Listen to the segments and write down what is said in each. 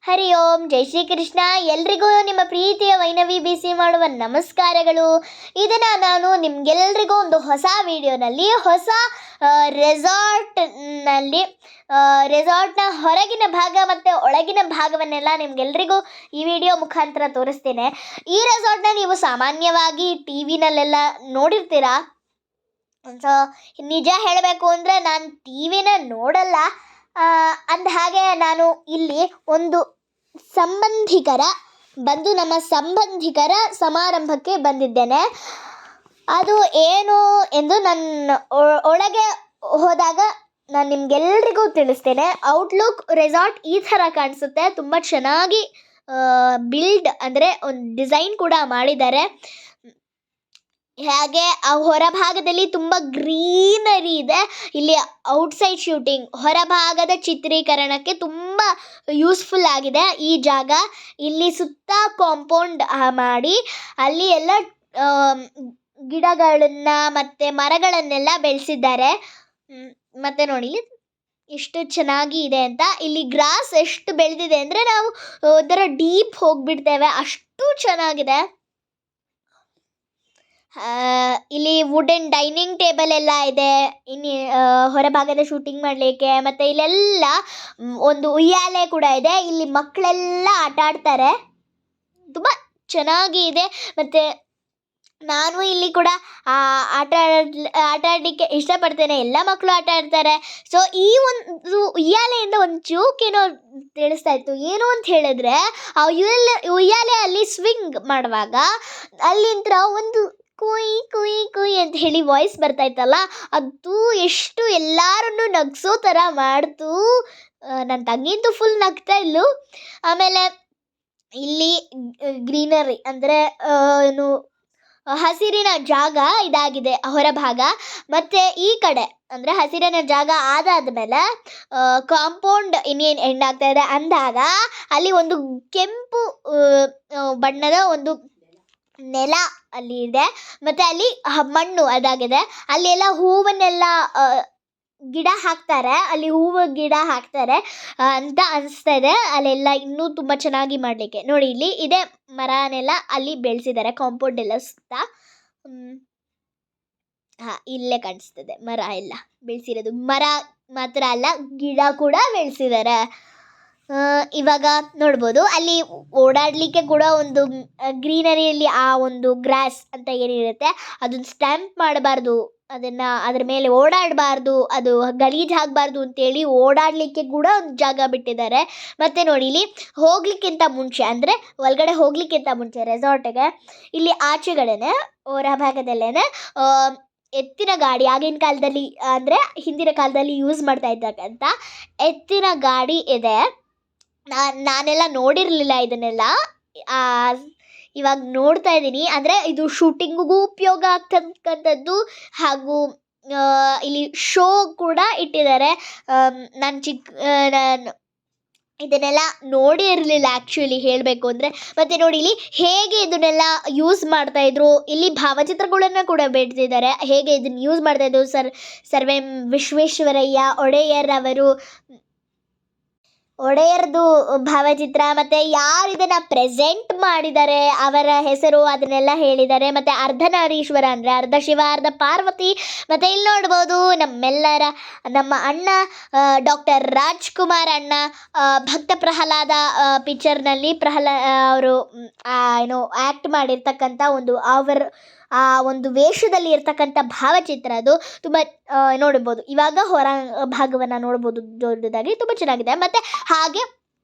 ಹರಿ ಓಂ ಜೈ ಶ್ರೀಕೃಷ್ಣ. ಎಲ್ರಿಗೂ ನಿಮ್ಮ ಪ್ರೀತಿಯ ವೈನವಿ ಬಿಸಿ ಮಾಡುವ ನಮಸ್ಕಾರಗಳು. ಇದನ್ನು ನಾನು ನಿಮಗೆಲ್ರಿಗೂ ಒಂದು ಹೊಸ ವಿಡಿಯೋನಲ್ಲಿ ಹೊಸ ರೆಸಾರ್ಟ್ನಲ್ಲಿ ರೆಸಾರ್ಟ್ನ ಹೊರಗಿನ ಭಾಗ ಮತ್ತು ಒಳಗಿನ ಭಾಗವನ್ನೆಲ್ಲ ನಿಮಗೆಲ್ರಿಗೂ ಈ ವಿಡಿಯೋ ಮುಖಾಂತರ ತೋರಿಸ್ತೇನೆ. ಈ ರೆಸಾರ್ಟ್ನ ನೀವು ಸಾಮಾನ್ಯವಾಗಿ ಟಿ ವಿನಲ್ಲೆಲ್ಲ ನೋಡಿರ್ತೀರಾ. ಸೊ ನಿಜ ಹೇಳಬೇಕು ಅಂದರೆ ನಾನು ಟಿ ವಿನ ನೋಡಲ್ಲ. ಅಂದ ಹಾಗೆ ನಾನು ಇಲ್ಲಿ ಒಂದು ನಮ್ಮ ಸಂಬಂಧಿಕರ ಸಮಾರಂಭಕ್ಕೆ ಬಂದಿದ್ದೇನೆ. ಅದು ಏನು ಎಂದು ನನ್ನ ಒಳಗೆ ಹೋದಾಗ ನಾನು ನಿಮಗೆಲ್ರಿಗೂ ತಿಳಿಸ್ತೇನೆ. ಔಟ್ಲುಕ್ ರೆಸಾರ್ಟ್ ಈ ಥರ ಕಾಣಿಸುತ್ತೆ. ತುಂಬ ಚೆನ್ನಾಗಿ ಬಿಲ್ಡ್ ಅಂದರೆ ಒಂದು ಡಿಸೈನ್ ಕೂಡ ಮಾಡಿದ್ದಾರೆ. ಹಾಗೆ ಆ ಹೊರಭಾಗದಲ್ಲಿ ತುಂಬ ಗ್ರೀನರಿ ಇದೆ. ಇಲ್ಲಿ ಔಟ್ಸೈಡ್ ಶೂಟಿಂಗ್, ಹೊರಭಾಗದ ಚಿತ್ರೀಕರಣಕ್ಕೆ ತುಂಬ ಯೂಸ್ಫುಲ್ ಆಗಿದೆ ಈ ಜಾಗ. ಇಲ್ಲಿ ಸುತ್ತ ಕಾಂಪೌಂಡ್ ಮಾಡಿ ಅಲ್ಲಿ ಎಲ್ಲ ಗಿಡಗಳನ್ನು ಮತ್ತು ಮರಗಳನ್ನೆಲ್ಲ ಬೆಳೆಸಿದ್ದಾರೆ. ಮತ್ತು ನೋಡಿ ಎಷ್ಟು ಚೆನ್ನಾಗಿ ಇದೆ ಅಂತ. ಇಲ್ಲಿ ಗ್ರಾಸ್ ಎಷ್ಟು ಬೆಳೆದಿದೆ ಅಂದರೆ ನಾವು ಒಂಥರ ಡೀಪ್ ಹೋಗಿಬಿಡ್ತೇವೆ, ಅಷ್ಟು ಚೆನ್ನಾಗಿದೆ. ಇಲ್ಲಿ ವುಡನ್ ಡೈನಿಂಗ್ ಟೇಬಲ್ ಎಲ್ಲ ಇದೆ ಇನ್ನು ಹೊರಭಾಗದ ಶೂಟಿಂಗ್ ಮಾಡಲಿಕ್ಕೆ. ಮತ್ತು ಇಲ್ಲೆಲ್ಲ ಒಂದು ಉಯ್ಯಾಲೆ ಕೂಡ ಇದೆ. ಇಲ್ಲಿ ಮಕ್ಕಳೆಲ್ಲ ಆಟ ಆಡ್ತಾರೆ, ತುಂಬ ಚೆನ್ನಾಗಿ ಇದೆ. ಮತ್ತು ನಾನು ಇಲ್ಲಿ ಕೂಡ ಆಟ ಆಡಲಿಕ್ಕೆ ಇಷ್ಟಪಡ್ತೇನೆ. ಎಲ್ಲ ಮಕ್ಕಳು ಆಟ ಆಡ್ತಾರೆ. ಸೊ ಈ ಒಂದು ಉಯ್ಯಾಲೆಯಿಂದ ಒಂದು ಜೋಕ್ ಏನೋ ತಿಳಿಸ್ತಾ ಇತ್ತು. ಏನು ಅಂತ ಹೇಳಿದ್ರೆ, ಆ ಉಯ್ಯಾಲೆ ಅಲ್ಲಿ ಸ್ವಿಂಗ್ ಮಾಡುವಾಗ ಅಲ್ಲಿಂದ ಒಂದು ಕುಯ್ ಕುಯ್ ಕುಯ್ ಅಂತ ಹೇಳಿ ವಾಯ್ಸ್ ಬರ್ತಾ ಇತ್ತಲ್ಲ, ಅದು ಎಷ್ಟು ಎಲ್ಲರನ್ನು ನಗಿಸೋ ಥರ ಮಾಡ್ತು. ನನ್ನ ತಂಗಿಂತೂ ಫುಲ್ ನಗ್ತಾ ಇದ್ಲು. ಆಮೇಲೆ ಇಲ್ಲಿ ಗ್ರೀನರಿ ಅಂದರೆ ಏನು ಹಸಿರಿನ ಜಾಗ ಇದಾಗಿದೆ ಹೊರಭಾಗ. ಮತ್ತು ಈ ಕಡೆ ಅಂದರೆ ಹಸಿರಿನ ಜಾಗ ಆದಾದ್ಮೇಲೆ ಕಾಂಪೌಂಡ್ ಇನ್ನೇನು ಎಂಡ್ ಆಗ್ತಾ ಇದೆ ಅಂದಾಗ ಅಲ್ಲಿ ಒಂದು ಕೆಂಪು ಬಣ್ಣದ ಒಂದು ನೆಲ ಅಲ್ಲಿ ಇದೆ. ಮತ್ತು ಅಲ್ಲಿ ಮಣ್ಣು ಅದಾಗಿದೆ. ಅಲ್ಲಿ ಎಲ್ಲ ಹೂವನ್ನೆಲ್ಲ ಗಿಡ ಹಾಕ್ತಾರೆ, ಅಲ್ಲಿ ಹೂವು ಗಿಡ ಹಾಕ್ತಾರೆ ಅಂತ ಅನಿಸ್ತಾ ಇದೆ. ಅಲ್ಲೆಲ್ಲ ಇನ್ನೂ ತುಂಬ ಚೆನ್ನಾಗಿ ಮಾಡಲಿಕ್ಕೆ ನೋಡಿ ಇಲ್ಲಿ ಇದೆ ಮರನೆಲ್ಲ ಅಲ್ಲಿ ಬೆಳೆಸಿದ್ದಾರೆ. ಕಾಂಪೌಂಡ್ ಎಲ್ಲ ಸುತ್ತ ಇಲ್ಲೇ ಕಾಣಿಸ್ತದೆ ಮರ ಎಲ್ಲ ಬೆಳೆಸಿರೋದು. ಮರ ಮಾತ್ರ ಅಲ್ಲ, ಗಿಡ ಕೂಡ ಬೆಳೆಸಿದ್ದಾರೆ. ಇವಾಗ ನೋಡ್ಬೋದು ಅಲ್ಲಿ ಓಡಾಡಲಿಕ್ಕೆ ಕೂಡ ಒಂದು ಗ್ರೀನರಿಯಲ್ಲಿ ಆ ಒಂದು ಗ್ರಾಸ್ ಅಂತ ಏನಿರುತ್ತೆ ಅದನ್ನು ಸ್ಟ್ಯಾಂಪ್ ಮಾಡಬಾರ್ದು, ಅದ್ರ ಮೇಲೆ ಓಡಾಡಬಾರ್ದು, ಅದು ಗಲೀಜು ಆಗಬಾರ್ದು ಅಂತೇಳಿ ಓಡಾಡಲಿಕ್ಕೆ ಕೂಡ ಒಂದು ಜಾಗ ಬಿಟ್ಟಿದ್ದಾರೆ. ಮತ್ತು ನೋಡಿ ಇಲ್ಲಿ ಹೋಗ್ಲಿಕ್ಕಿಂತ ಮುಂಚೆ ಅಂದರೆ ಒಳಗಡೆ ಹೋಗ್ಲಿಕ್ಕಿಂತ ಮುಂಚೆ ರೆಸಾರ್ಟಿಗೆ ಇಲ್ಲಿ ಆಚೆಗಡೆನೆ ಹೊರಭಾಗದಲ್ಲೇ ಎತ್ತಿನ ಗಾಡಿ, ಆಗಿನ ಕಾಲದಲ್ಲಿ ಅಂದರೆ ಹಿಂದಿನ ಕಾಲದಲ್ಲಿ ಯೂಸ್ ಮಾಡ್ತಾ ಇದ್ದಕ್ಕಂಥ ಎತ್ತಿನ ಗಾಡಿ ಇದೆ. ನಾನೆಲ್ಲ ನೋಡಿರಲಿಲ್ಲ ಇದನ್ನೆಲ್ಲ, ಇವಾಗ ನೋಡ್ತಾ ಇದ್ದೀನಿ. ಅಂದರೆ ಇದು ಶೂಟಿಂಗಿಗೂ ಉಪಯೋಗ ಆಗ್ತಕ್ಕಂಥದ್ದು. ಹಾಗೂ ಇಲ್ಲಿ ಶೋ ಕೂಡ ಇಟ್ಟಿದ್ದಾರೆ. ನಾನು ಇದನ್ನೆಲ್ಲ ನೋಡಿ ಇರಲಿಲ್ಲ ಆ್ಯಕ್ಚುಲಿ ಹೇಳಬೇಕು ಅಂದರೆ. ಮತ್ತು ನೋಡಿ ಇಲ್ಲಿ ಹೇಗೆ ಇದನ್ನೆಲ್ಲ ಯೂಸ್ ಮಾಡ್ತಾಯಿದ್ರು. ಇಲ್ಲಿ ಭಾವಚಿತ್ರಗಳನ್ನು ಕೂಡ ಬಿಡ್ತಿದ್ದಾರೆ, ಹೇಗೆ ಇದನ್ನು ಯೂಸ್ ಮಾಡ್ತಾಯಿದ್ರು. ಸರ್ ಎಂ ವಿಶ್ವೇಶ್ವರಯ್ಯ ಒಡೆಯರ್ದು ಭಾವಚಿತ್ರ, ಮತ್ತು ಯಾರು ಇದನ್ನು ಪ್ರೆಸೆಂಟ್ ಮಾಡಿದ್ದಾರೆ ಅವರ ಹೆಸರು ಅದನ್ನೆಲ್ಲ ಹೇಳಿದ್ದಾರೆ. ಮತ್ತು ಅರ್ಧನಾರೀಶ್ವರ ಅಂದರೆ ಅರ್ಧ ಶಿವ ಅರ್ಧ ಪಾರ್ವತಿ. ಮತ್ತು ಇಲ್ಲಿ ನೋಡ್ಬೋದು ನಮ್ಮ ಅಣ್ಣ ಡಾಕ್ಟರ್ ರಾಜ್ಕುಮಾರ್ ಅಣ್ಣ ಭಕ್ತ ಪ್ರಹ್ಲಾದ ಪಿಕ್ಚರ್ನಲ್ಲಿ ಅವರು ಏನು ಆ್ಯಕ್ಟ್ ಮಾಡಿರ್ತಕ್ಕಂಥ ಆ ಒಂದು ವೇಷದಲ್ಲಿ ಇರ್ತಕ್ಕಂಥ ಭಾವಚಿತ್ರ ಅದು. ತುಂಬ ನೋಡ್ಬೋದು. ಇವಾಗ ಹೊರ ಭಾಗವನ್ನು ನೋಡ್ಬೋದು ದೊಡ್ಡದಾಗಿ, ತುಂಬ ಚೆನ್ನಾಗಿದೆ. ಮತ್ತು ಹಾಗೆ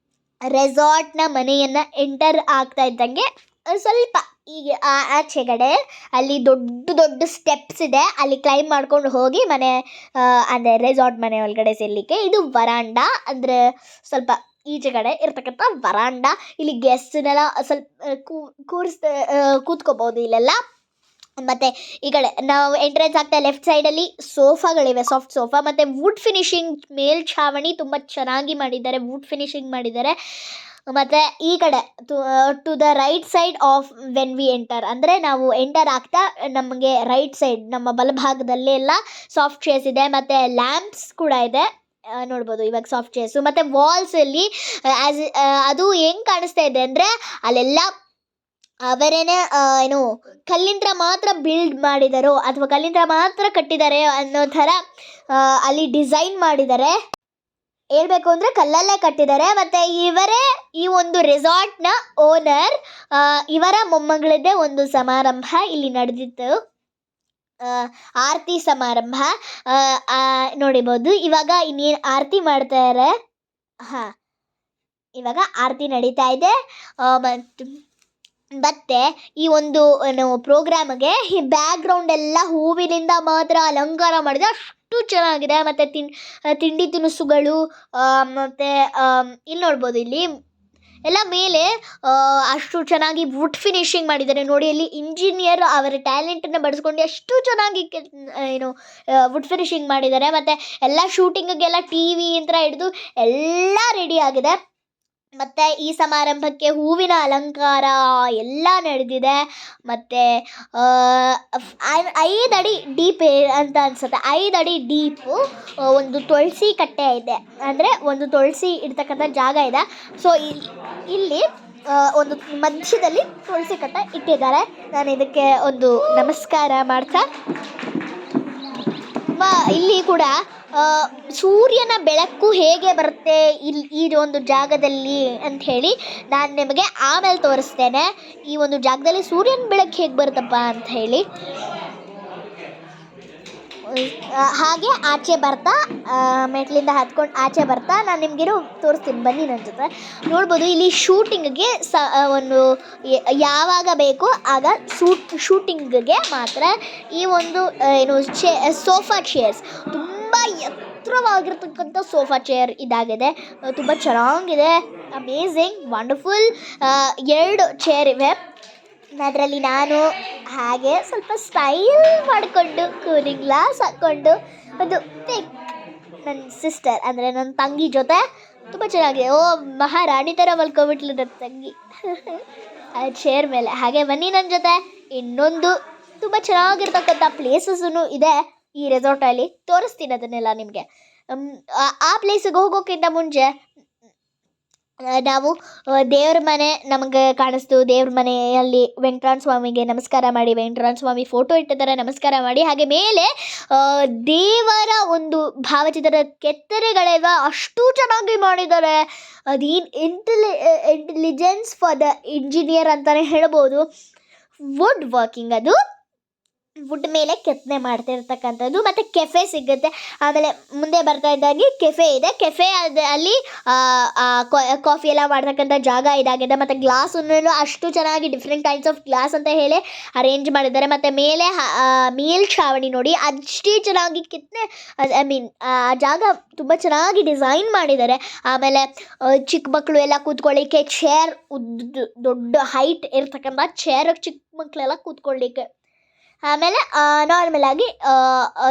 ರೆಸಾರ್ಟ್ನ ಮನೆಯನ್ನು ಎಂಟರ್ ಆಗ್ತಾ ಇದ್ದಂಗೆ ಸ್ವಲ್ಪ ಈಗ ಆಚೆಗಡೆ ಅಲ್ಲಿ ದೊಡ್ಡ ಸ್ಟೆಪ್ಸ್ ಇದೆ. ಅಲ್ಲಿ ಕ್ಲೈಂಬ್ ಮಾಡ್ಕೊಂಡು ಹೋಗಿ ಮನೆ ಅಂದರೆ ರೆಸಾರ್ಟ್ ಮನೆ ಒಳಗಡೆ ಸೇರಲಿಕ್ಕೆ. ಇದು ವರಾಂಡ ಅಂದರೆ ಸ್ವಲ್ಪ ಈಚೆಗಡೆ ಇರ್ತಕ್ಕಂಥ ವರಾಂಡ. ಇಲ್ಲಿ ಗೆಸ್ಟ್ನೆಲ್ಲ ಸ್ವಲ್ಪ ಕೂತ್ಕೋಬೋದು ಇಲ್ಲೆಲ್ಲ. ಮತ್ತು ಈ ಕಡೆ ನಾವು ಎಂಟ್ರೆನ್ಸ್ ಆಗ್ತಾ ಲೆಫ್ಟ್ ಸೈಡಲ್ಲಿ ಸೋಫಾಗಳಿವೆ, ಸಾಫ್ಟ್ ಸೋಫಾ. ಮತ್ತು ವುಡ್ ಫಿನಿಶಿಂಗ್ ಮೇಲ್ಛಾವಣಿ ತುಂಬ ಚೆನ್ನಾಗಿ ಮಾಡಿದ್ದಾರೆ, ವುಡ್ ಫಿನಿಶಿಂಗ್ ಮಾಡಿದ್ದಾರೆ. ಮತ್ತು ಈ ಕಡೆ to the right side of when we enter ಅಂದರೆ ನಾವು ಎಂಟರ್ ಆಗ್ತಾ ನಮಗೆ ರೈಟ್ ಸೈಡ್ ನಮ್ಮ ಬಲಭಾಗದಲ್ಲೆಲ್ಲ ಸಾಫ್ಟ್ ಚೇರ್ಸ್ ಇದೆ. ಮತ್ತು ಲ್ಯಾಂಪ್ಸ್ ಕೂಡ ಇದೆ. ನೋಡ್ಬೋದು ಇವಾಗ ಸಾಫ್ಟ್ ಚೇರ್ಸು. ಮತ್ತು ವಾಲ್ಸಲ್ಲಿ ಆ್ಯಸ್ ಅದು ಹೆಂಗೆ ಕಾಣಿಸ್ತಾ ಇದೆ ಅಂದರೆ ಅಲ್ಲೆಲ್ಲ ಅವರೇನೆ ಏನು ಕಲ್ಲಿಂದ ಮಾತ್ರ ಬಿಲ್ಡ್ ಮಾಡಿದಾರೋ ಅಥವಾ ಕಲ್ಲಿಂದ ಮಾತ್ರ ಕಟ್ಟಿದ್ದಾರೆ ಅನ್ನೋ ಥರ ಅಲ್ಲಿ ಡಿಸೈನ್ ಮಾಡಿದ್ದಾರೆ. ಹೇಳ್ಬೇಕು ಅಂದರೆ ಕಲ್ಲಲ್ಲೇ ಕಟ್ಟಿದ್ದಾರೆ. ಮತ್ತು ಇವರೇ ಈ ಒಂದು ರೆಸಾರ್ಟ್ನ ಓನರ್. ಇವರ ಮೊಮ್ಮಗಳದ್ದೇ ಒಂದು ಸಮಾರಂಭ ಇಲ್ಲಿ ನಡೆದಿತ್ತು, ಆರತಿ ಸಮಾರಂಭ. ನೋಡಿಬೋದು ಇವಾಗ ಇನ್ನೇನು ಆರತಿ ಮಾಡ್ತಾರೆ. ಹಾಂ, ಇವಾಗ ಆರತಿ ನಡೀತಾ ಇದೆ. ಮತ್ತು ಈ ಒಂದು ಪ್ರೋಗ್ರಾಮ್ಗೆ ಈ ಬ್ಯಾಕ್ಗ್ರೌಂಡ್ ಎಲ್ಲ ಹೂವಿನಿಂದ ಮಾತ್ರ ಅಲಂಕಾರ ಮಾಡಿದೆ, ಅಷ್ಟು ಚೆನ್ನಾಗಿದೆ. ಮತ್ತು ತಿಂಡಿ ತಿನಿಸುಗಳು, ಮತ್ತು ಇಲ್ಲಿ ನೋಡ್ಬೋದು ಇಲ್ಲಿ ಎಲ್ಲ ಮೇಲೆ ಅಷ್ಟು ಚೆನ್ನಾಗಿ ವುಡ್ ಫಿನಿಶಿಂಗ್ ಮಾಡಿದ್ದಾರೆ. ನೋಡಿ ಅಲ್ಲಿ ಇಂಜಿನಿಯರ್ ಅವರ ಟ್ಯಾಲೆಂಟನ್ನು ಬಳಸ್ಕೊಂಡು ಎಷ್ಟು ಚೆನ್ನಾಗಿ ವುಡ್ ಫಿನಿಶಿಂಗ್ ಮಾಡಿದ್ದಾರೆ. ಮತ್ತು ಎಲ್ಲ ಶೂಟಿಂಗಿಗೆಲ್ಲ ಟಿ ವಿ ಯಂತ್ರ ಹಿಡಿದು ಎಲ್ಲ ರೆಡಿ ಆಗಿದೆ. ಮತ್ತು ಈ ಸಮಾರಂಭಕ್ಕೆ ಹೂವಿನ ಅಲಂಕಾರ ಎಲ್ಲ ನಡೆದಿದೆ. ಮತ್ತು 5 ಅಡಿ ಡೀಪ್ ಅಂತ ಅನಿಸುತ್ತೆ, 5 ಅಡಿ ಡೀಪು ಒಂದು ತುಳಸಿ ಕಟ್ಟೆ ಇದೆ, ಅಂದರೆ ಒಂದು ತುಳಸಿ ಇಡ್ತಕ್ಕಂಥ ಜಾಗ ಇದೆ. ಸೊ ಇಲ್ಲಿ ಒಂದು ಮಧ್ಯದಲ್ಲಿ ತುಳಸಿ ಕಟ್ಟೆ ಇಟ್ಟಿದ್ದಾರೆ. ನಾನು ಇದಕ್ಕೆ ಒಂದು ನಮಸ್ಕಾರ ಮಾಡ್ತಾ, ಇಲ್ಲಿ ಕೂಡ ಸೂರ್ಯನ ಬೆಳಕು ಹೇಗೆ ಬರುತ್ತೆ ಈ ಒಂದು ಜಾಗದಲ್ಲಿ ಅಂತ ಹೇಳಿ ನಾನು ನಿಮಗೆ ಆಮೇಲೆ ತೋರಿಸ್ತೇನೆ. ಈ ಒಂದು ಜಾಗದಲ್ಲಿ ಸೂರ್ಯನ ಬೆಳಕು ಹೇಗೆ ಬರುತ್ತಪ್ಪ ಅಂತ ಹೇಳಿ. ಹಾಗೆ ಆಚೆ ಬರ್ತಾ ಮೆಟ್ಲಿಂದ ಹತ್ಕೊಂಡು ಆಚೆ ಬರ್ತಾ ನಾನು ನಿಮಗೇನು ತೋರಿಸ್ತೀನಿ, ಬನ್ನಿ ನನ್ನ ಜೊತೆ. ನೋಡ್ಬೋದು ಇಲ್ಲಿ ಶೂಟಿಂಗ್ಗೆ ಒಂದು ಯಾವಾಗ ಬೇಕೋ ಆಗ ಶೂಟಿಂಗ್ಗೆ ಮಾತ್ರ ಈ ಒಂದು ಸೋಫಾ ಚೇರ್ಸ್, ತುಂಬ ಎತ್ತರವಾಗಿರ್ತಕ್ಕಂಥ ಸೋಫಾ ಚೇರ್ ಇದಾಗಿದೆ. ತುಂಬ ಚೆನ್ನಾಗಿದೆ, ಅಮೇಝಿಂಗ್, ವಂಡರ್ಫುಲ್. 2 ಚೇರ್ ಇವೆ. ಅದರಲ್ಲಿ ನಾನು ಹಾಗೆ ಸ್ವಲ್ಪ ಸ್ಟೈಲ್ ಮಾಡಿಕೊಂಡು ಕೂಲಿಂಗ್ ಗ್ಲಾಸ್ ಹಾಕ್ಕೊಂಡು ಒಂದು ಪಿಕ್ ನನ್ನ ಸಿಸ್ಟರ್ ಅಂದರೆ ನನ್ನ ತಂಗಿ ಜೊತೆ ತುಂಬ ಚೆನ್ನಾಗಿದೆ. ಓ ಮಹಾರಾಣಿ ಥರ ಮಲ್ಕೊಬಿಟ್ಲು ನನ್ನ ತಂಗಿ ಆ ಚೇರ್ ಮೇಲೆ. ಹಾಗೆ ಬನ್ನಿ ನನ್ನ ಜೊತೆ. ಇನ್ನೊಂದು ತುಂಬ ಚೆನ್ನಾಗಿರ್ತಕ್ಕಂಥ ಪ್ಲೇಸಸ್ಸೂ ಇದೆ ಈ ರೆಸಾರ್ಟಲ್ಲಿ, ತೋರಿಸ್ತೀನಿ ಅದನ್ನೆಲ್ಲ ನಿಮಗೆ. ಆ ಪ್ಲೇಸಿಗೆ ಹೋಗೋಕ್ಕಿಂತ ಮುಂಚೆ ನಾವು ದೇವ್ರ ಮನೆ ನಮಗೆ ಕಾಣಿಸ್ತು. ದೇವ್ರ ಮನೆಯಲ್ಲಿ ವೆಂಕಟರಮಣ ಸ್ವಾಮಿಗೆ ನಮಸ್ಕಾರ ಮಾಡಿ, ವೆಂಕಟರಮಣ ಸ್ವಾಮಿ ಫೋಟೋ ಇಟ್ಟಿದ್ದಾರೆ, ನಮಸ್ಕಾರ ಮಾಡಿ. ಹಾಗೆ ಮೇಲೆ ದೇವರ ಒಂದು ಭಾವಚಿತ್ರದ ಕೆತ್ತನೆಗಳಿವೆ, ಅಷ್ಟು ಚೆನ್ನಾಗಿ ಮಾಡಿದ್ದಾರೆ. ಅದೇನು ಇಂಟೆಲಿಜೆನ್ಸ್ ಫಾರ್ ದ ಇಂಜಿನಿಯರ್ ಅಂತಲೇ ಹೇಳ್ಬೋದು. ವುಡ್ ವರ್ಕಿಂಗ್, ಅದು ವುಡ್ ಮೇಲೆ ಕೆತ್ತನೆ ಮಾಡ್ತಿರ್ತಕ್ಕಂಥದ್ದು. ಮತ್ತು ಕೆಫೆ ಸಿಗುತ್ತೆ. ಆಮೇಲೆ ಮುಂದೆ ಬರ್ತಾ ಇದ್ದಾಗಿ ಕೆಫೆ ಇದೆ. ಕೆಫೆ ಅಲ್ಲಿ ಕಾಫಿ ಎಲ್ಲ ಮಾಡ್ತಕ್ಕಂಥ ಜಾಗ ಇದಾಗಿದೆ. ಮತ್ತು ಗ್ಲಾಸನ್ನು ಅಷ್ಟು ಚೆನ್ನಾಗಿ ಡಿಫ್ರೆಂಟ್ ಟೈಪ್ಸ್ ಆಫ್ ಗ್ಲಾಸ್ ಅಂತ ಹೇಳಿ ಅರೇಂಜ್ ಮಾಡಿದ್ದಾರೆ. ಮತ್ತು ಮೇಲೆ ಮೇಲ್ಛಾವಣಿ ನೋಡಿ, ಅಷ್ಟೇ ಚೆನ್ನಾಗಿ ಆ ಜಾಗ ತುಂಬ ಚೆನ್ನಾಗಿ ಡಿಸೈನ್ ಮಾಡಿದ್ದಾರೆ. ಆಮೇಲೆ ಚಿಕ್ಕ ಮಕ್ಕಳು ಎಲ್ಲ ಕೂತ್ಕೊಳ್ಳಿಕ್ಕೆ ಚೇರ್, ದೊಡ್ಡ ಹೈಟ್ ಇರ್ತಕ್ಕಂಥ ಚೇರ್ ಚಿಕ್ಕ ಮಕ್ಕಳೆಲ್ಲ ಕೂತ್ಕೊಳ್ಳಿಕ್ಕೆ. ಆಮೇಲೆ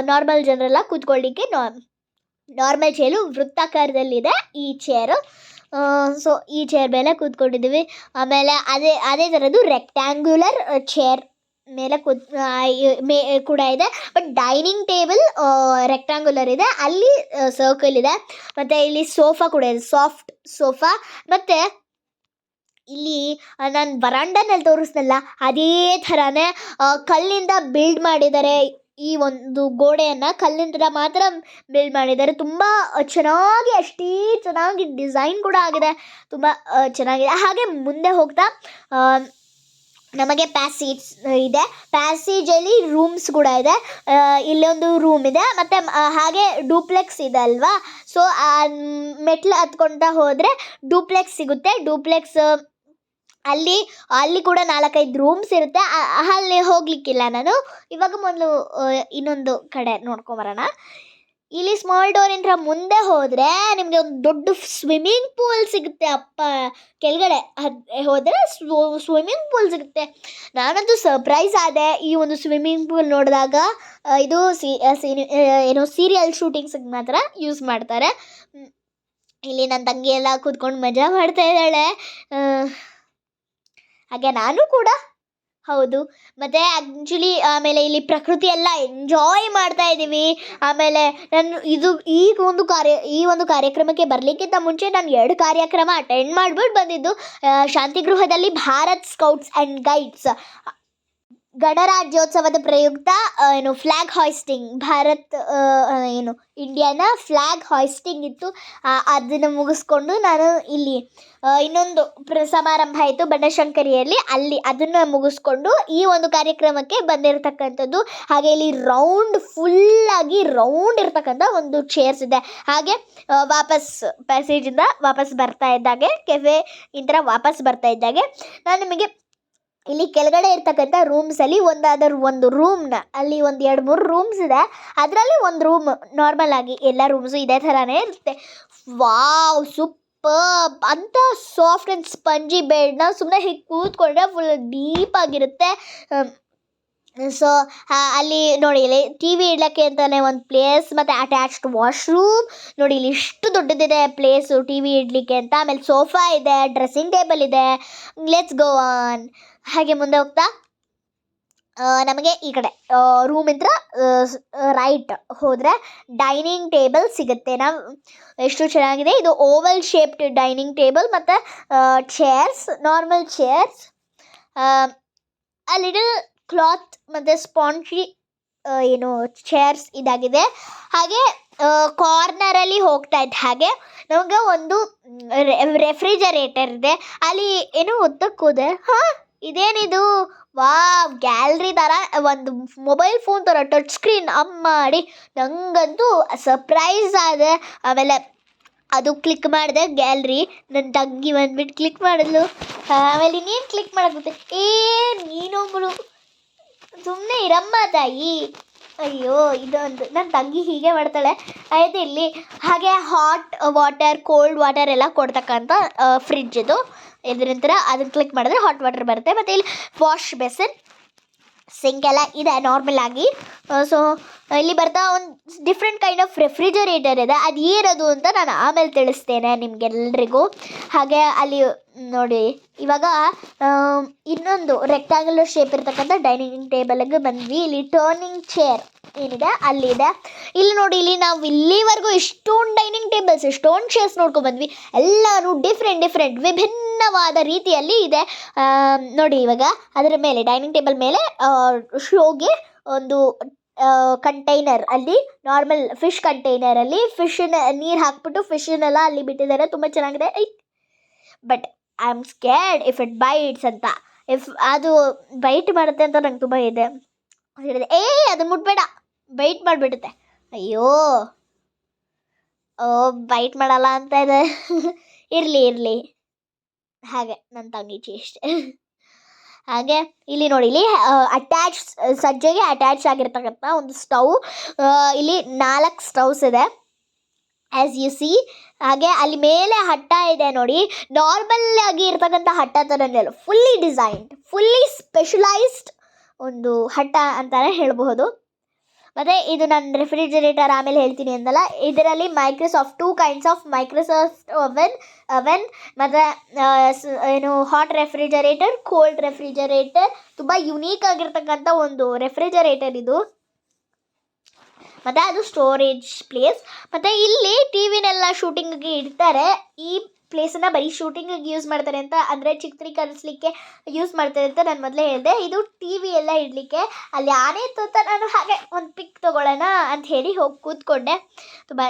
ನಾರ್ಮಲ್ ಜನರೆಲ್ಲ ಕೂತ್ಕೊಳ್ಳಿಕ್ಕೆ ನಾರ್ಮಲ್ ಚೇರು ವೃತ್ತಾಕಾರದಲ್ಲಿದೆ ಈ ಚೇರು. ಸೊ ಈ ಚೇರ್ ಮೇಲೆ ಕೂತ್ಕೊಂಡಿದ್ದೀವಿ. ಆಮೇಲೆ ಅದೇ ಥರದ್ದು ರೆಕ್ಟ್ಯಾಂಗ್ಯುಲರ್ ಚೇರ್ ಮೇಲೆ ಕೂಡ ಇದೆ. ಬಟ್ ಡೈನಿಂಗ್ ಟೇಬಲ್ ರೆಕ್ಟ್ಯಾಂಗ್ಯುಲರ್ ಇದೆ, ಅಲ್ಲಿ ಸರ್ಕಲ್ ಇದೆ. ಮತ್ತು ಇಲ್ಲಿ ಸೋಫಾ ಕೂಡ ಇದೆ, ಸಾಫ್ಟ್ ಸೋಫಾ. ಮತ್ತು ಇಲ್ಲಿ ನಾನು ವರಾಂಡನಲ್ಲಿ ತೋರಿಸ್ನಲ್ಲ, ಅದೇ ಥರನೇ ಕಲ್ಲಿಂದ ಬಿಲ್ಡ್ ಮಾಡಿದ್ದಾರೆ. ಈ ಒಂದು ಗೋಡೆಯನ್ನು ಕಲ್ಲಿಂದ ಮಾತ್ರ ಬಿಲ್ಡ್ ಮಾಡಿದ್ದಾರೆ. ತುಂಬ ಚೆನ್ನಾಗಿ, ಅಷ್ಟೇ ಚೆನ್ನಾಗಿ ಡಿಸೈನ್ ಕೂಡ ಆಗಿದೆ, ತುಂಬ ಚೆನ್ನಾಗಿದೆ. ಹಾಗೆ ಮುಂದೆ ಹೋಗ್ತಾ ನಮಗೆ ಪ್ಯಾಸೇಜ್ ಇದೆ. ಪ್ಯಾಸೇಜಲ್ಲಿ ರೂಮ್ಸ್ ಕೂಡ ಇದೆ. ಇಲ್ಲೊಂದು ರೂಮ್ ಇದೆ. ಮತ್ತು ಹಾಗೆ ಡೂಪ್ಲೆಕ್ಸ್ ಇದೆ ಅಲ್ವಾ, ಸೊ ಮೆಟ್ಲು ಹತ್ಕೊಳ್ತಾ ಹೋದರೆ ಡೂಪ್ಲೆಕ್ಸ್ ಸಿಗುತ್ತೆ. ಡೂಪ್ಲೆಕ್ಸ್ ಅಲ್ಲಿ ಕೂಡ 4-5 ರೂಮ್ಸ್ ಇರುತ್ತೆ. ಅಲ್ಲಿ ಹೋಗಲಿಕ್ಕಿಲ್ಲ ನಾನು. ಇವಾಗ ಮೊದಲು ಇನ್ನೊಂದು ಕಡೆ ನೋಡ್ಕೊಂಬರೋಣ. ಇಲ್ಲಿ ಸ್ಮಾಲ್ ಡೋರಿಂದ ಮುಂದೆ ಹೋದರೆ ನಿಮಗೆ ಒಂದು ದೊಡ್ಡ ಸ್ವಿಮ್ಮಿಂಗ್ ಪೂಲ್ ಸಿಗುತ್ತೆ. ಕೆಳಗಡೆ ಹೋದರೆ ಸ್ವಿಮ್ಮಿಂಗ್ ಪೂಲ್ ಸಿಗುತ್ತೆ. ನಾನಂತೂ ಸರ್ಪ್ರೈಸ್ ಆದೆ ಈ ಒಂದು ಸ್ವಿಮ್ಮಿಂಗ್ ಪೂಲ್ ನೋಡಿದಾಗ. ಇದು ಸೀರಿಯಲ್ ಶೂಟಿಂಗ್ಸಿಗೆ ಮಾತ್ರ ಯೂಸ್ ಮಾಡ್ತಾರೆ. ಇಲ್ಲಿ ನನ್ನ ತಂಗಿ ಎಲ್ಲ ಕೂತ್ಕೊಂಡು ಮಜಾ ಮಾಡ್ತಾ ಇದ್ದಾಳೆ. ಹಾಗೆ ನಾನು ಕೂಡ ಹೌದು. ಮತ್ತೆ ಆ್ಯಕ್ಚುಲಿ ಆಮೇಲೆ ಇಲ್ಲಿ ಪ್ರಕೃತಿ ಎಲ್ಲ ಎಂಜಾಯ್ ಮಾಡ್ತಾ ಇದ್ದೀವಿ. ಆಮೇಲೆ ನಾನು ಈ ಒಂದು ಕಾರ್ಯಕ್ರಮಕ್ಕೆ ಬರಲಿಕ್ಕಿಂತ ಮುಂಚೆ ನಾನು 2 ಕಾರ್ಯಕ್ರಮ ಅಟೆಂಡ್ ಮಾಡ್ಬಿಟ್ಟು ಬಂದಿದ್ದು. ಶಾಂತಿಗೃಹದಲ್ಲಿ ಭಾರತ್ ಸ್ಕೌಟ್ಸ್ ಆ್ಯಂಡ್ ಗೈಡ್ಸ್ ಗಣರಾಜ್ಯೋತ್ಸವದ ಪ್ರಯುಕ್ತ ಫ್ಲ್ಯಾಗ್ ಹಾಯ್ಸ್ಟಿಂಗ್ ಇಂಡಿಯಾನ ಫ್ಲ್ಯಾಗ್ ಹಾಯ್ಸ್ಟಿಂಗ್ ಇತ್ತು. ಅದನ್ನು ಮುಗಿಸ್ಕೊಂಡು ನಾನು ಇಲ್ಲಿ ಇನ್ನೊಂದು ಸಮಾರಂಭ ಆಯಿತು ಬನಶಂಕರಿಯಲ್ಲಿ, ಅಲ್ಲಿ ಅದನ್ನು ಮುಗಿಸ್ಕೊಂಡು ಈ ಒಂದು ಕಾರ್ಯಕ್ರಮಕ್ಕೆ ಬಂದಿರತಕ್ಕಂಥದ್ದು. ಹಾಗೆ ಇಲ್ಲಿ ಫುಲ್ಲಾಗಿ ರೌಂಡ್ ಇರ್ತಕ್ಕಂಥ ಒಂದು ಚೇರ್ಸ್ ಇದೆ. ಹಾಗೆ ವಾಪಸ್ ಪ್ಯಾಸೇಜಿಂದ ವಾಪಸ್ ಬರ್ತಾ ಇದ್ದಾಗೆ, ಕೆಫೆ ಇಂದ ವಾಪಸ್ ಬರ್ತಾ ಇದ್ದಾಗೆ ನಾನು ನಿಮಗೆ ಇಲ್ಲಿ ಕೆಳಗಡೆ ಇರ್ತಕ್ಕಂಥ ರೂಮ್ಸಲ್ಲಿ ಒಂದು ರೂಮ್ನ ಅಲ್ಲಿ 2-3 ರೂಮ್ಸ್ ಇದೆ. ಅದರಲ್ಲಿ ಒಂದು ರೂಮ್ ನಾರ್ಮಲ್ ಆಗಿ ಎಲ್ಲ ರೂಮ್ಸು ಇದೇ ಥರನೇ ಇರುತ್ತೆ. ವಾವ್, ಸೂಪರ್ ಅಂತ ಸಾಫ್ಟ್ ಆ್ಯಂಡ್ ಸ್ಪಂಜಿ ಬೆಡ್ನ ಸುಮ್ಮನೆ ಹೀಗೆ ಕೂತ್ಕೊಂಡ್ರೆ ಫುಲ್ ಡೀಪಾಗಿರುತ್ತೆ. ಸೊ ಅಲ್ಲಿ ನೋಡಿ, ಇಲ್ಲಿ ಟಿ ವಿ ಇಡಲಿಕ್ಕೆ ಅಂತಲೇ ಒಂದು ಪ್ಲೇಸ್ ಮತ್ತು ಅಟ್ಯಾಚ್ಡ್ ವಾಶ್ರೂಮ್. ನೋಡಿ ಇಲ್ಲಿ ಇಷ್ಟು ದೊಡ್ಡದಿದೆ ಪ್ಲೇಸು ಟಿ ವಿ ಇಡಲಿಕ್ಕೆ ಅಂತ. ಆಮೇಲೆ ಸೋಫಾ ಇದೆ, ಡ್ರೆಸ್ಸಿಂಗ್ ಟೇಬಲ್ ಇದೆ. Let's go on. ಹಾಗೆ ಮುಂದೆ ಹೋಗ್ತಾ ನಮಗೆ ಈ ಕಡೆ ರೂಮಿಂದ ರೈಟ್ ಹೋದರೆ ಡೈನಿಂಗ್ ಟೇಬಲ್ ಸಿಗುತ್ತೆ. ನಾವು ಎಷ್ಟು ಚೆನ್ನಾಗಿದೆ ಇದು, ಓವಲ್ ಶೇಪ್ಡ್ ಡೈನಿಂಗ್ ಟೇಬಲ್ ಮತ್ತು chairs, normal chairs, little cloth ಮತ್ತು ಸ್ಪಾಂಜಿ ಚೇರ್ಸ್ ಇದಾಗಿದೆ. ಹಾಗೆ ಕಾರ್ನರಲ್ಲಿ ಹೋಗ್ತಾ ಇದ್ದ ಹಾಗೆ ನಮಗೆ ಒಂದು ರೆಫ್ರಿಜರೇಟರ್ ಇದೆ. ಅಲ್ಲಿ ಒತ್ತಕ್ಕೋದೆ ಇದೇನಿದು, ವಾವ್, ಗ್ಯಾಲ್ರಿ ಥರ ಒಂದು ಮೊಬೈಲ್ ಫೋನ್ ಥರ ಟಚ್ ಸ್ಕ್ರೀನ್ ಮಾಡಿ ನನಗಂತೂ ಸರ್ಪ್ರೈಸ್ ಆದೆ. ಆಮೇಲೆ ಅದು ಕ್ಲಿಕ್ ಮಾಡಿದೆ ಗ್ಯಾಲ್ರಿ, ನನ್ನ ತಂಗಿ ಬಂದ್ಬಿಟ್ಟು ಕ್ಲಿಕ್ ಮಾಡಿದ್ಲು. ಆಮೇಲೆ ಇನ್ನೇನು ಕ್ಲಿಕ್ ಮಾಡೋಕ್ಕೆ ನೀನೊಬ್ಬಳು ಸುಮ್ಮನೆ ಇರಮ್ಮ ತಾಯಿ. ಅಯ್ಯೋ, ಇದೊಂದು ನನ್ನ ತಂಗಿ ಹೀಗೆ ಮಾಡ್ತಾಳೆ. ಆಯ್ತು, ಇಲ್ಲಿ ಹಾಗೆ ಹಾಟ್ ವಾಟರ್, ಕೋಲ್ಡ್ ವಾಟರ್ ಎಲ್ಲ ಕೊಡ್ತಕ್ಕಂಥ ಫ್ರಿಡ್ಜ್ ಇದು. ಇದ್ರ ನಂತರ ಅದನ್ನು ಕ್ಲಿಕ್ ಮಾಡಿದ್ರೆ ಹಾಟ್ ವಾಟರ್ ಬರುತ್ತೆ. ಮತ್ತು ಇಲ್ಲಿ ವಾಶ್ ಬೇಸಿನ್, ಸಿಂಕ್ ಎಲ್ಲ ಇದೆ ನಾರ್ಮಲ್ ಆಗಿ. ಸೊ ಇಲ್ಲಿ ಬರ್ತಾ ಒಂದು ಡಿಫ್ರೆಂಟ್ ಕೈಂಡ್ ಆಫ್ ರೆಫ್ರಿಜರೇಟರ್ ಇದೆ. ಅದು ಏನದು ಅಂತ ನಾನು ಆಮೇಲೆ ತಿಳಿಸ್ತೇನೆ ನಿಮಗೆಲ್ರಿಗೂ. ಹಾಗೆ ಅಲ್ಲಿ ನೋಡಿ, ಇವಾಗ ಇನ್ನೊಂದು ರೆಕ್ಟ್ಯಾಂಗ್ಯುಲರ್ ಶೇಪ್ ಇರ್ತಕ್ಕಂಥ ಡೈನಿಂಗ್ ಟೇಬಲ್ಗೆ ಬಂದ್ವಿ. ಇಲ್ಲಿ ಟರ್ನಿಂಗ್ ಚೇರ್ ಏನಿದೆ ಅಲ್ಲಿದೆ. ಇಲ್ಲಿ ನೋಡಿ, ಇಲ್ಲಿ ನಾವು ಇಲ್ಲಿವರೆಗೂ ಇಷ್ಟೊಂದು ಡೈನಿಂಗ್ ಟೇಬಲ್ಸ್, ಎಷ್ಟೊಂದು ಚೇರ್ಸ್ ನೋಡ್ಕೊಂಡ್ಬಂದ್ವಿ. ಎಲ್ಲರೂ ಡಿಫ್ರೆಂಟ್ ವಿಭಿನ್ನವಾದ ರೀತಿಯಲ್ಲಿ ಇದೆ. ನೋಡಿ, ಇವಾಗ ಅದರ ಮೇಲೆ ಡೈನಿಂಗ್ ಟೇಬಲ್ ಮೇಲೆ ಶೋಗೆ ಒಂದು ಕಂಟೈನರ್, ಅಲ್ಲಿ ನಾರ್ಮಲ್ ಫಿಶ್ ಕಂಟೈನರಲ್ಲಿ ಫಿಶನ್ನ ನೀರು ಹಾಕ್ಬಿಟ್ಟು ಫಿಶನ್ನೆಲ್ಲ ಅಲ್ಲಿ ಬಿಟ್ಟಿದ್ದಾರೆ. ತುಂಬ ಚೆನ್ನಾಗಿದೆ. But I am scared if it bites ಅಂತ. ಅದು ಬೈಟ್ ಮಾಡುತ್ತೆ ಅಂತ ನಂಗೆ ತುಂಬ ಇದೆ. ಅದು ಮುಟ್ಬೇಡ, ಬೈಟ್ ಮಾಡಿಬಿಡುತ್ತೆ. ಅಯ್ಯೋ, ಬೈಟ್ ಮಾಡಲ್ಲ ಅಂತ ಇದೆ. ಇರಲಿ ಹಾಗೆ ನನ್ನ ತಂಗಿ ಚೇಷ್ಟೆ. ಹಾಗೆ ಇಲ್ಲಿ ನೋಡಿ, ಇಲ್ಲಿ ಸಜ್ಜೆಗೆ ಅಟ್ಯಾಚ್ ಆಗಿರ್ತಕ್ಕಂಥ ಒಂದು ಸ್ಟವ್. ಇಲ್ಲಿ 4 ಸ್ಟವ್ಸ್ ಇದೆ ಆ್ಯಸ್ ಯು ಸಿ. ಹಾಗೆ ಅಲ್ಲಿ ಮೇಲೆ ಹಟ್ಟ ಇದೆ ನೋಡಿ, ನಾರ್ಮಲ್ ಆಗಿ ಇರ್ತಕ್ಕಂಥ ಹಟ್ಟ ಥರನೇ ಅಲ್ಲ, ಫುಲ್ಲಿ ಡಿಸೈನ್ಡ್, ಫುಲ್ಲಿ ಸ್ಪೆಷಲೈಸ್ಡ್ ಒಂದು ಹಟ್ಟ ಅಂತಲೇ ಹೇಳಬಹುದು. ಮತ್ತು ಇದು ನನ್ನ ರೆಫ್ರಿಜರೇಟರ್ ಆಮೇಲೆ ಹೇಳ್ತೀನಿ ಅಂದಲ್ಲ, ಇದರಲ್ಲಿ ಟೂ ಕೈಂಡ್ಸ್ ಆಫ್ ಮೈಕ್ರೋಸಾಫ್ಟ್ ಅವನ್ ಮತ್ತು ಹಾಟ್ ರೆಫ್ರಿಜರೇಟರ್, ಕೋಲ್ಡ್ ರೆಫ್ರಿಜರೇಟರ್. ತುಂಬ ಯುನೀಕ್ ಆಗಿರ್ತಕ್ಕಂಥ ಒಂದು ರೆಫ್ರಿಜರೇಟರ್ ಇದು. ಮತ್ತು ಅದು ಸ್ಟೋರೇಜ್ ಪ್ಲೇಸ್. ಮತ್ತು ಇಲ್ಲಿ ಟಿ ವಿನೆಲ್ಲ ಶೂಟಿಂಗಿಗೆ ಇಡ್ತಾರೆ. ಈ ಪ್ಲೇಸನ್ನು ಬರೀ ಶೂಟಿಂಗಿಗೆ ಯೂಸ್ ಮಾಡ್ತಾರೆ ಅಂತ, ಅಂದರೆ ಚಿತ್ರೀಕರಿಸಲಿಕ್ಕೆ ಯೂಸ್ ಮಾಡ್ತಾರೆ ಅಂತ ನಾನು ಮೊದಲೇ ಹೇಳಿದೆ. ಇದು ಟಿ ವಿ ಎಲ್ಲ ಇಡಲಿಕ್ಕೆ. ಅಲ್ಲಿ ಆನೆ ಇತ್ತು ಅಂತ ನಾನು ಹಾಗೆ ಒಂದು ಪಿಕ್ ತೊಗೊಳ್ಳೋಣ ಅಂತ ಹೇಳಿ ಹೋಗಿ ಕೂತ್ಕೊಂಡೆ. ತುಂಬ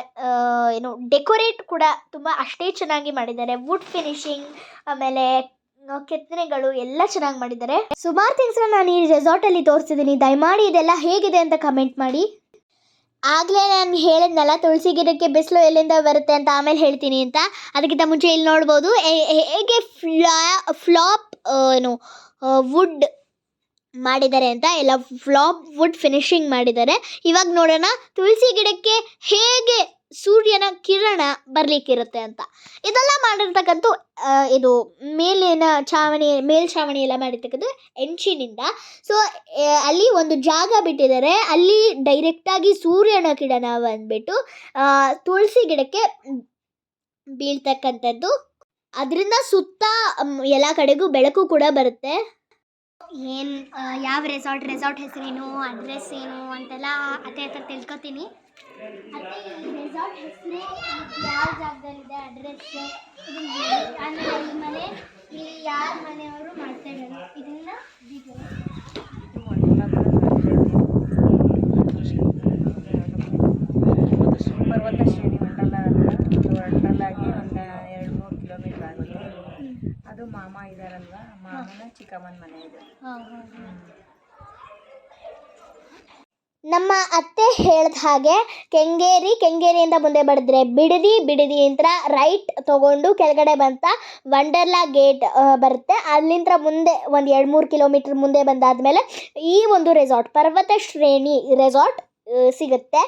ಡೆಕೋರೇಟ್ ಕೂಡ ತುಂಬ ಅಷ್ಟೇ ಚೆನ್ನಾಗಿ ಮಾಡಿದ್ದಾರೆ. ವುಡ್ ಫಿನಿಶಿಂಗ್, ಆಮೇಲೆ ಕೆತ್ತನೆಗಳು ಎಲ್ಲ ಚೆನ್ನಾಗಿ ಮಾಡಿದ್ದಾರೆ. ಸುಮಾರು ಥಿಂಗ್ಸ್ನ ನಾನು ಈ ರೆಸಾರ್ಟಲ್ಲಿ ತೋರಿಸಿದ್ದೀನಿ. ದಯಮಾಡಿ ಇದೆಲ್ಲ ಹೇಗಿದೆ ಅಂತ ಕಮೆಂಟ್ ಮಾಡಿ. ಆಗಲೇ ನಾನು ಹೇಳಿದ್ನಲ್ಲ, ತುಳಸಿ ಗಿಡಕ್ಕೆ ಬಿಸಿಲು ಎಲ್ಲಿಂದ ಬರುತ್ತೆ ಅಂತ ಆಮೇಲೆ ಹೇಳ್ತೀನಿ ಅಂತ. ಅದಕ್ಕಿಂತ ಮುಂಚೆ ಇಲ್ಲಿ ನೋಡ್ಬೋದು ಹೇಗೆ ಫ್ಲಾಪ್ ವುಡ್ ಮಾಡಿದ್ದಾರೆ ಅಂತ. ಎಲ್ಲ ಫ್ಲಾಪ್ ವುಡ್ ಫಿನಿಶಿಂಗ್ ಮಾಡಿದ್ದಾರೆ. ಇವಾಗ ನೋಡೋಣ ತುಳಸಿ ಗಿಡಕ್ಕೆ ಹೇಗೆ ಸೂರ್ಯನ ಕಿರಣ ಬರಲಿಕ್ಕಿರುತ್ತೆ ಅಂತ. ಇದೆಲ್ಲ ಮಾಡಿರ್ತಕ್ಕಂಥ ಇದು ಮೇಲ್ಛಾವಣಿ ಎಲ್ಲ ಮಾಡಿರ್ತಕ್ಕಂಥ ಹೆಂಚಿನಿಂದ. ಸೊ ಅಲ್ಲಿ ಒಂದು ಜಾಗ ಬಿಟ್ಟಿದ್ದಾರೆ, ಅಲ್ಲಿ ಡೈರೆಕ್ಟಾಗಿ ಸೂರ್ಯನ ಕಿರಣ ಬಂದ್ಬಿಟ್ಟು ತುಳಸಿ ಗಿಡಕ್ಕೆ ಬೀಳ್ತಕ್ಕಂಥದ್ದು. ಅದರಿಂದ ಸುತ್ತ ಎಲ್ಲ ಕಡೆಗೂ ಬೆಳಕು ಕೂಡ ಬರುತ್ತೆ. ಏನು ಯಾವ ರೆಸಾರ್ಟ್ ಹೆಸರೇನು, ಅಡ್ರೆಸ್ ಏನು ಅಂತೆಲ್ಲ ಅದೇ ಹತ್ರ ತಿಳ್ಕೊತೀನಿ. ಮತ್ತು ಈ ರೆಸಾರ್ಟ್ ಹೆಸರು ಯಾವ ಜಾಗದಲ್ಲಿದೆ, ಅಡ್ರೆಸ್, ಆಮೇಲೆ ಈ ಮನೆ ಇಲ್ಲಿ ಯಾರ ಮನೆಯವರು ಮಾಡ್ತಾ ಇದ್ದಾರೆ ಇದನ್ನು ಪರ್ವತ ಶ್ರೇಣಿ ವಂಡರ್ಲಾಗಿ ಒಂದು 2-3 ಕಿಲೋಮೀಟ್ರ್ ಆಗುತ್ತೆ. ಅದು ಮಾಮ ಇದ್ದಾರಲ್ವ, ಮಾಮನ ಚಿಕ್ಕಮ್ಮನ ಮನೆ ಇದೆ. ನಮ್ಮ ಅತ್ತೆ ಹೇಳ್ದ ಹಾಗೆ ಕೆಂಗೇರಿಯಿಂದ ಮುಂದೆ ಬಡಿದ್ರೆ ಬಿಡದಿ ಅಂತ ರೈಟ್ ತಗೊಂಡು ಕೆಳಗಡೆ ಬಂತ ವಂಡರ್ಲಾ ಗೇಟ್ ಬರುತ್ತೆ. ಅಲ್ಲಿಂದ ಮುಂದೆ ಒಂದು 2-3 ಕಿಲೋಮೀಟ್ರ್ ಮುಂದೆ ಬಂದಾದ್ಮೇಲೆ ಈ ಒಂದು ರೆಸಾರ್ಟ್ ಪರ್ವತ ಶ್ರೇಣಿ ರೆಸಾರ್ಟ್ ಸಿಗುತ್ತೆ.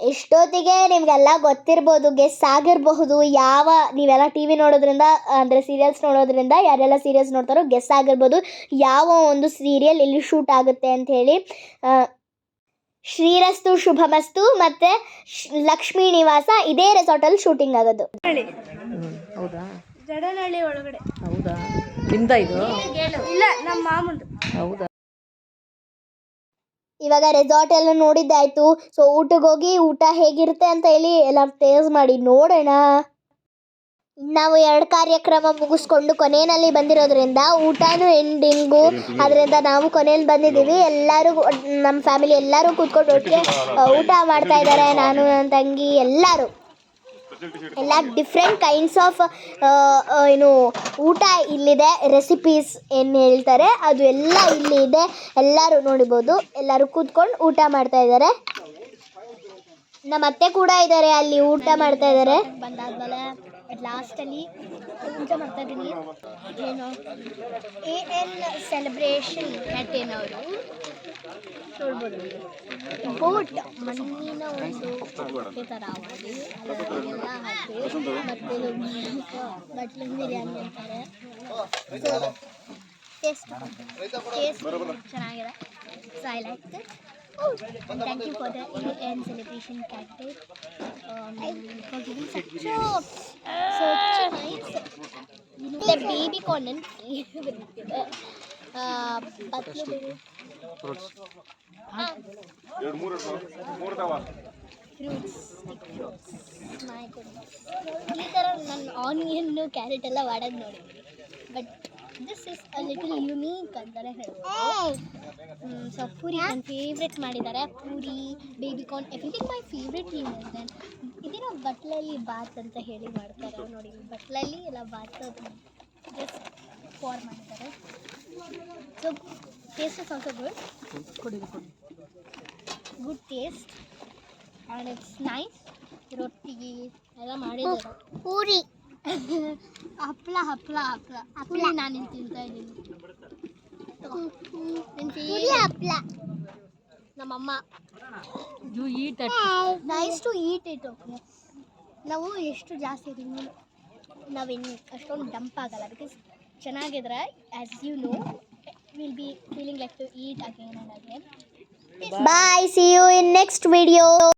ಎಷ್ಟೊತ್ತಿಗೆ ನಿಮಗೆಲ್ಲ ಗೊತ್ತಿರ್ಬೋದು, ಗೆಸ್ ಆಗಿರಬಹುದು. ನೀವೆಲ್ಲ ಟಿ ವಿ ನೋಡೋದ್ರಿಂದ ಅಂದರೆ ಸೀರಿಯಲ್ಸ್ ನೋಡೋದ್ರಿಂದ ಯಾರೆಲ್ಲ ಸೀರಿಯಲ್ಸ್ ನೋಡ್ತಾರೋ ಗೆಸ್ ಆಗಿರ್ಬೋದು ಯಾವ ಒಂದು ಸೀರಿಯಲ್ ಇಲ್ಲಿ ಶೂಟ್ ಆಗುತ್ತೆ ಅಂಥೇಳಿ. ಶ್ರೀರಸ್ತು ಶುಭಮಸ್ತು ಮತ್ತು ಲಕ್ಷ್ಮೀ ನಿವಾಸ ಇದೇ ರೆಸಾರ್ಟಲ್ಲಿ ಶೂಟಿಂಗ್ ಆಗೋದು. ಹೌದಾ? ಜಡನಹಳ್ಳಿ ಒಳಗಡೆ. ಹೌದಾ? ನಿಮ್ದ ಇದು? ಇಲ್ಲ, ನಮ್ಮ ಮಾಮಂದು. ಹೌದಾ? ಇವಾಗ ರೆಸಾರ್ಟ್ ಎಲ್ಲ ನೋಡಿದ್ದಾಯ್ತು. ಸೊ ಊಟಕ್ಕೆ ಹೋಗಿ ಊಟ ಹೇಗಿರುತ್ತೆ ಅಂತ ಹೇಳಿ ಎಲ್ಲ ಟೇಸ್ಟ್ ಮಾಡಿ ನೋಡೋಣ. ನಾವು 2 ಕಾರ್ಯಕ್ರಮ ಮುಗಿಸ್ಕೊಂಡು ಕೊನೆಯಲ್ಲಿ ಬಂದಿರೋದ್ರಿಂದ ಊಟನೂ ಎಂಡಿಂಗು, ಅದರಿಂದ ನಾವು ಕೊನೆಯಲ್ಲಿ ಬಂದಿದ್ದೀವಿ. ಎಲ್ಲರೂ ನಮ್ಮ ಫ್ಯಾಮಿಲಿ ಎಲ್ಲರೂ ಕೂತ್ಕೊಂಡು ಒಟ್ಟಿಗೆ ಊಟ ಮಾಡ್ತಾ ಇದ್ದಾರೆ. ನಾನು ನನ್ನ ತಂಗಿ ಎಲ್ಲರೂ ಎಲ್ಲ ಡಿಫ್ರೆಂಟ್ ಕೈಂಡ್ಸ್ ಆಫ್ ಊಟ ಇಲ್ಲಿದೆ. ರೆಸಿಪೀಸ್ ಏನು ಹೇಳ್ತಾರೆ ಅದು ಎಲ್ಲ ಇಲ್ಲಿ ಇದೆ. ಎಲ್ಲರೂ ನೋಡಿಬೋದು, ಎಲ್ಲರೂ ಕೂತ್ಕೊಂಡು ಊಟ ಮಾಡ್ತಾ ಇದ್ದಾರೆ. ನಮ್ಮ ಅತ್ತೆ ಕೂಡ ಇದ್ದಾರೆ, ಅಲ್ಲಿ ಊಟ ಮಾಡ್ತಾ ಇದ್ದಾರೆ. ಬಂದಾದ್ಮೇಲೆ ಲಾಸ್ಟಲ್ಲಿ ಊಟ ಮಾಡ್ತಾ ಇದ್ದೀನಿ. ಏನು AN ಸೆಲೆಬ್ರೇಷನ್ ಕ್ಯಾಟೇನವರು ನೋಡ್ಬೋದು. ಬೋಟ್ ಮಣ್ಣಿನ ಒಂದು ಹೊಟ್ಟೆ ಥರ ಮಾಡಿ ಅದೆಲ್ಲ ಹಾಕಿ ಬಟ್ಲು ಬಿರಿಯಾನಿ ಅಂತಾರೆ. ಸೊ ಟೇಸ್ಟ್ ಚೆನ್ನಾಗಿದೆ. So I like it. And thank you for the AN celebration cafe for giving such nice the baby corn and fruits. My goodness. ಈ ಥರ ನಾನು ಆನಿಯನ್ನು ಕ್ಯಾರೆಟ್ ಎಲ್ಲ ಮಾಡೋದು ನೋಡಿ, but this is a little unique ಅಂತಾನೆ ಹೇಳ್ಬೋದು. So puri ನನ್ನ favourite ಮಾಡಿದ್ದಾರೆ. Puri, baby corn, everything my favourite then ಇದೇನೋ ಬಟ್ಲಲ್ಲಿ ಬಾತ್ ಅಂತ ಹೇಳಿ ಮಾಡ್ತಾರೆ ನೋಡಿ. ಬಟ್ಲಲ್ಲಿ ಎಲ್ಲ ಬಾತ್ ಜಸ್ಟ್ ಪೋರ್ ಮಾಡಿದ್ದಾರೆ. So taste is also good taste and it's nice. ರೊಟ್ಟಿಗೆ ಎಲ್ಲ ಮಾಡಿದ್ದಾರೆ. ಪೂರಿ ಹಪ್ಪಳ ಪೂರಿ ನಾನು ಇಲ್ಲಿ ತಿಂತಾ ಇದ್ದೀನಿ. ಹಪ್ಪಳ ನಮ್ಮಮ್ಮ nice to eat it. Okay, ನಾವು ಎಷ್ಟು ಜಾಸ್ತಿ ಇದ್ದೀವಿ ನಾವಿನ್ನು ಅಷ್ಟೊಂದು ಡಂಪ್ ಆಗಲ್ಲ, ಬಿಕಾಸ್ ಚೆನ್ನಾಗಿದ್ರೆ as you know will be feeling like to eat again and again. Bye, see you in next video.